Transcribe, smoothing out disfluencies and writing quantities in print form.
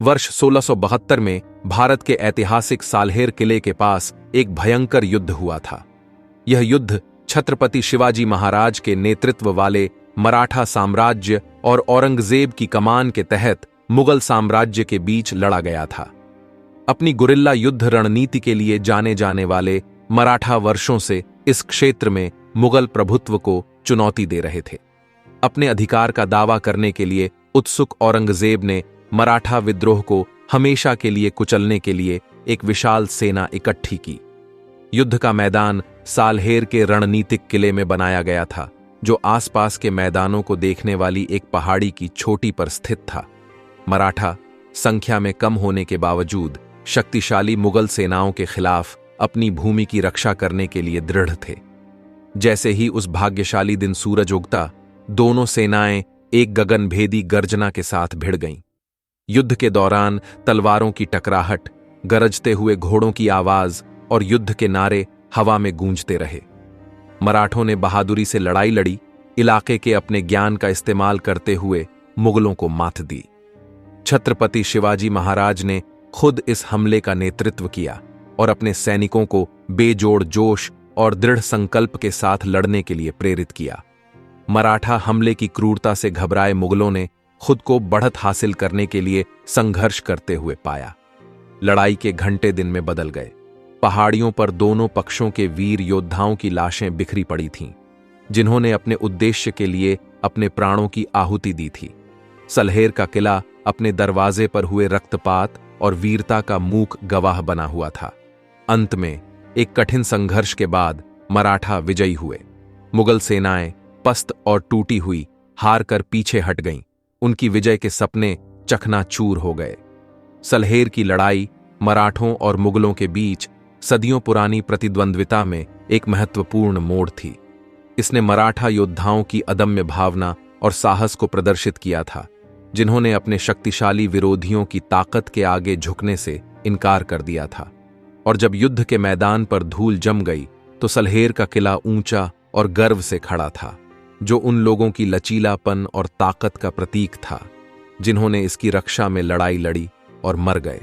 वर्ष 1672 में भारत के ऐतिहासिक सालहेर किले के पास एक भयंकर युद्ध हुआ था। यह युद्ध छत्रपति शिवाजी महाराज के नेतृत्व वाले मराठा साम्राज्य और औरंगजेब की कमान के तहत मुगल साम्राज्य के बीच लड़ा गया था। अपनी गुरिल्ला युद्ध रणनीति के लिए जाने जाने वाले मराठा वर्षों से इस क्षेत्र में मुगल प्रभुत्व को चुनौती दे रहे थे। अपने अधिकार का दावा करने के लिए उत्सुक औरंगजेब ने मराठा विद्रोह को हमेशा के लिए कुचलने के लिए एक विशाल सेना इकट्ठी की। युद्ध का मैदान सालहेर के रणनीतिक किले में बनाया गया था, जो आसपास के मैदानों को देखने वाली एक पहाड़ी की चोटी पर स्थित था। मराठा संख्या में कम होने के बावजूद शक्तिशाली मुगल सेनाओं के खिलाफ अपनी भूमि की रक्षा करने के लिए दृढ़ थे। जैसे ही उस भाग्यशाली दिन सूरज उगता, दोनों सेनाएं एक गगनभेदी गर्जना के साथ भिड़ गईं। युद्ध के दौरान तलवारों की टकराहट, गरजते हुए घोड़ों की आवाज और युद्ध के नारे हवा में गूंजते रहे। मराठों ने बहादुरी से लड़ाई लड़ी, इलाके के अपने ज्ञान का इस्तेमाल करते हुए मुगलों को मात दी। छत्रपति शिवाजी महाराज ने खुद इस हमले का नेतृत्व किया और अपने सैनिकों को बेजोड़ जोश और दृढ़ संकल्प के साथ लड़ने के लिए प्रेरित किया। मराठा हमले की क्रूरता से घबराए मुगलों ने खुद को बढ़त हासिल करने के लिए संघर्ष करते हुए पाया। लड़ाई के घंटे दिन में बदल गए। पहाड़ियों पर दोनों पक्षों के वीर योद्धाओं की लाशें बिखरी पड़ी थीं, जिन्होंने अपने उद्देश्य के लिए अपने प्राणों की आहुति दी थी। सलहेर का किला अपने दरवाजे पर हुए रक्तपात और वीरता का मूक गवाह बना हुआ था। अंत में एक कठिन संघर्ष के बाद मराठा विजयी हुए। मुगल सेनाएं पस्त और टूटी हुई हार कर पीछे हट गईं। उनकी विजय के सपने चकनाचूर हो गए। सलहेर की लड़ाई मराठों और मुगलों के बीच सदियों पुरानी प्रतिद्वंद्विता में एक महत्वपूर्ण मोड़ थी। इसने मराठा योद्धाओं की अदम्य भावना और साहस को प्रदर्शित किया था, जिन्होंने अपने शक्तिशाली विरोधियों की ताकत के आगे झुकने से इनकार कर दिया था। और जब युद्ध के मैदान पर धूल जम गई, तो सलहेर का किला ऊंचा और गर्व से खड़ा था, जो उन लोगों की लचीलापन और ताकत का प्रतीक था, जिन्होंने इसकी रक्षा में लड़ाई लड़ी और मर गए।